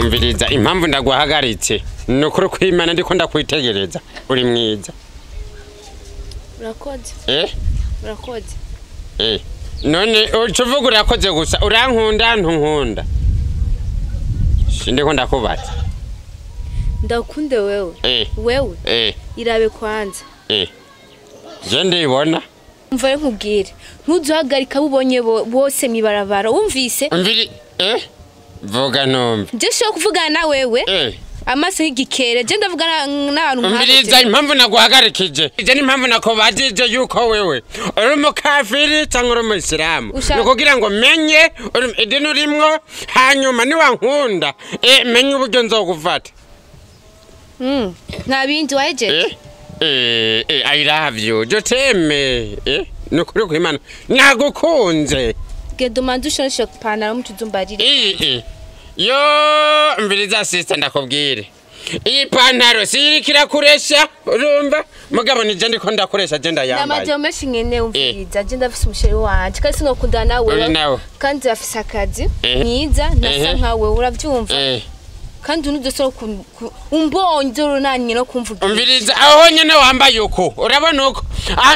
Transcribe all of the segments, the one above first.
umviriza impamvu ndaguhagaritse nukuri kwimana ndiko ndakwitegereza uri mwiza urakoze urakoze none ucuvuga urakoze gusa urankunda ntunkunda ndiko ndakubaza ndakunde wewe irabe kwanza je ndibona umva nkubwire ntuzuhagarika bubonye bose mibarabara wumvise vuga numva je sho kuvugana na wewe amaso y'igikere je ndavugana n'abantu nk'abo umviriza impamvu naguhagarikije je n'impamvu nakobajije yuko wewe uri umukafiri cyangwa uri umuyisilamu nukugira ngo menye idini urimwo hanyuma niwankunda menye uburyo nzogufata nta bindi wahejeje I love you joteme nukuri kwimana nagukunze gendo mandusha ipantaro mutuzumbarire yo mviriza sister ndakubwire iyi pantaro sirikira kuresha urumva mugabo nije ndiko ndakoresha je ndayambaye namaje meshi ngene umviriza je ndafise umusheri wanje kandi sinokunda nawe kandi afise akazi mwiza nasa nkawe uravyumva kandi unudosoro umbonye zorunanye no kumvuga umviriza aho nyene wambaye uko urabona uko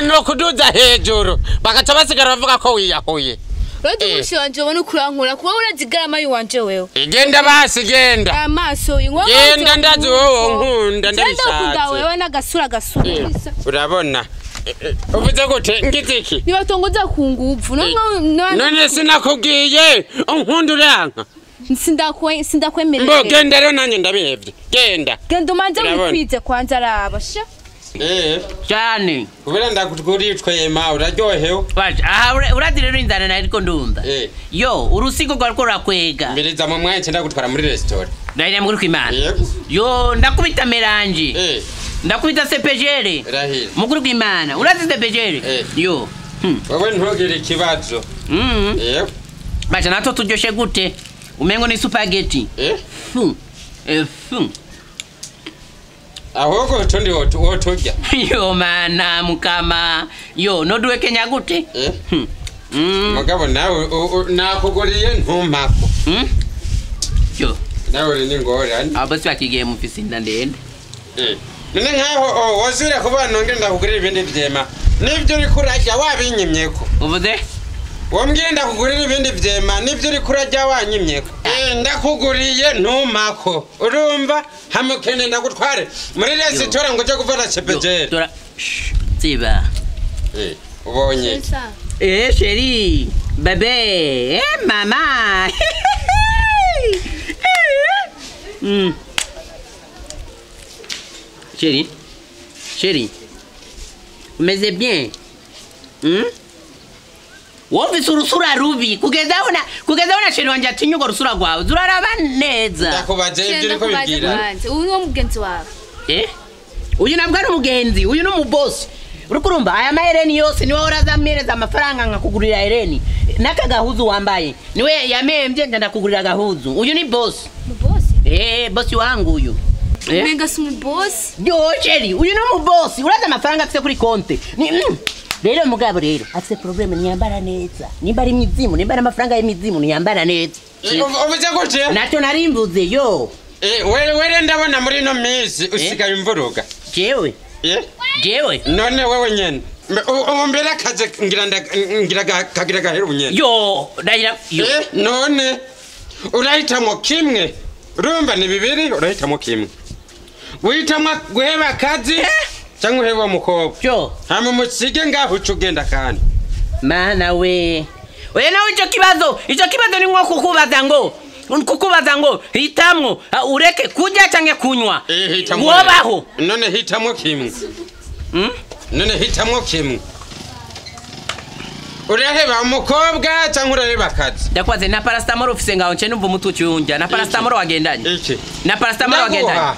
no kuduza hejuru bagaca basigara bavuga ko wiyahuye Rodi mushi wanje ubona ukurankura kuba urazigarama yuwanje wewe igenda basi genda amaso inkomo genda ndazi wowe nkunda ndabishatse ndakunda wewe n'agasura urabona uvuze gute ngiziki nibatongoza kunguvu none sinakubwiye nkunda uranka sindakwemerera mbo genda rero nanye ndabihevye genda umanze wikwize kwanza araba sha cyane kubera ndakutwuritwe ma uraryohewe aha uradi rero inzana nariko ndumva yo urusigo rwariko rakwega mbiriza mu mwanya ndagutwara muri restaurant ndahira muri kwimana yo ndakubita melange ndakubita sepejere mukuru kwimana urazi sepejere yo wewe ntugire ikibazo bacha nato turyoshe gute umengo ni spaghetti ahoko tundi woturya yo mana mukama yo noduwe Kenya gute mugabo nawe nakuguriye ntumpako yo nawe uri n'ingorane abasi bakigiye mu fisinda ndende none nkaho wazira kuba nonge ndakugurira ibindi vyema nivyo uri kurajya wabinyimyeko uvuze wombwiye ndakugurira ibindi vyema nivyo uri kurajya wanyimyeko ndakuguriye ntumpako urumva hamukene ndagutware muri resitora ngo je kuvana cepejere ziba ubonye chérie bébé mama chérie umeze bien wowe surusura rubi kugeza una chérie wanje atinyugo rusura gwawe zuraraba neza ndakubaje ibyo uriko bibwira uyu mugenzi wawe uyu nabwo ari umugenzi uyu no mu boss urukurumba aya mahereni yose niwe urazamereza amafaranga nkakugurira hereni nakagahuzu wambaye niwe yamembye ndakugurira gahuzu uyu ni boss boss wangu uyu menga sumu boss yo chérie uyu no mu boss uraza amafaranga afite kuri konte rero mugabo rero afite problem niyambara neza nimba ari imizimu nimba ari amafaranga y'imizimu niyambara neza uvuze gute nato narimbuze yo wewe ndabona muri no mizi usigaye imvuruga jewe none wewe nyene umbera kaze ngira kagira gahera ubunyene yo ndahira yo none urahitamo kimwe urumva ni bibiri urahitamo kimwe witamwa guheba kazi cyangwa uheba umukobwa yo hama musige ngaho ucugenda kandi mana we nawe ico kibazo ni nko kukubaza ngo hitamwo ureke kurya cyangwa kunywa wobaho none hitamwo kimwe none hitamwo kimwe uraheba umukobwa cyangwa uraheba akazi ndakwaze na paracetamol ufise ngaho nce numva umutuci unja na paracetamol wagendanye iki na paracetamol wagendanye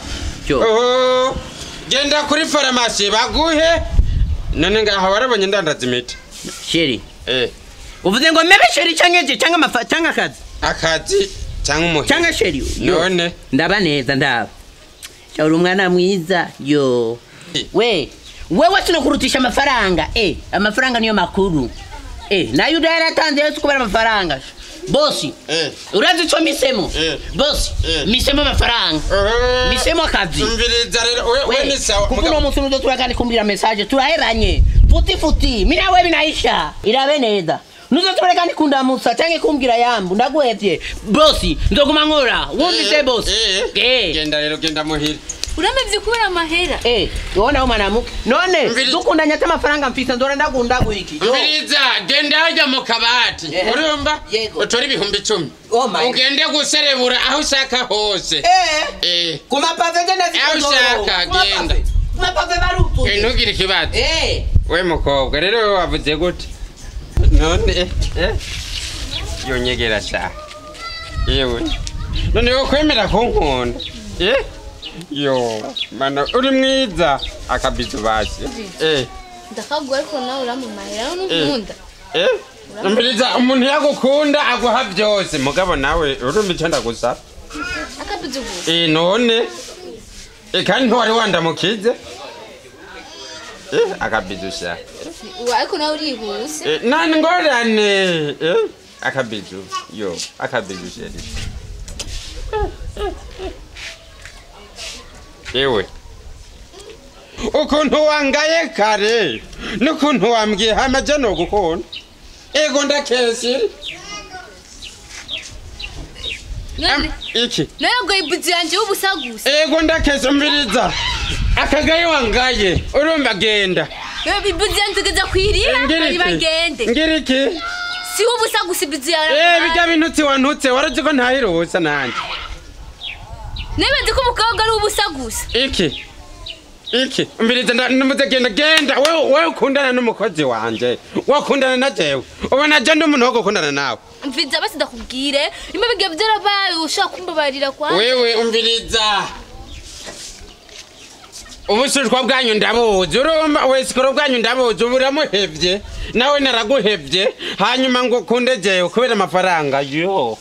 genda kuri farmasi baguhe none ngaho barabonye ndandaza imiti chérie uvuze ngo mebe chérie cyangwa akazi cyangwa umuhe cyangwa chérie none ndaba neza ndaba cyari umwana mwiza yo wewe sinokurutisha amafaranga amafaranga niyo makuru nayo udahera atanze yose kubera amafaranga bosi urazi ico misemo bosi misemo amafaranga misemo akazi umviriza rero we ni sawa kuko umuntu nudo turakandi kumbira message turaheranye futi mina wewe binaisha irabe neza nuzo turekandi kundamutsa canke kumbwira yambu ndaguhevye bosi ndoguma nkora wumvise bosi genda rero genda muhira uramevye kubera amahera ubona umanamuke none dukundanya amafaranga mfise ndora ndagundagu iki umviriza genda hajya mu kabati urumva utora ibihumbi 10 ugende guserebura aho ushaka hose kumapave genda aho ushaka genda kumapave barutu ntugire ikibazo we mukobwa rero we wavuze gute none yonyegera sha yewe none wo kwemera kunkunda yo mana uri mwiza akabizu basi ndakagwa ariko nawe uramumahera n'unkunda mbiriza umuntu yagukunda aguha byose mugabo nawe urumva icyo ndagusaba akabizu gusa none kandi ntwari wandamukize akabizu sha ariko nawe urihuse nani ngorane akabizu yo akabizu sheri yewe ukuntu wangaye kare n'ukuntu wambwiye hamaje no gukunda ego ndakesi iki nego ibuzi yanje ubusagusa ego ndakesi mbiriza akagaye wangaye urumva genda ibuzi yanje geza kwirira ari bagende ngiriki si ubusagusa ibuzi yawe bijya binutsi wantutse waraje ko ntahiruza nanje Nebe ko umukobwa ari ubusagusa. Iki mbiriza genda wewe ukundana n'umukozi wanje wakundana na jewe ubona je n'umuntu wo gukundana nawe mviza basi ndakubwire nimba bigiye byarabaye ushaka kumbabarira kwa wewe umviriza ubushishwa bwanyu ndabuzi urumva wesikoro bwanyu ndabuzi uburamuhevye nawe naraguhevye hanyuma ngo kunde jewe kubera amafaranga yo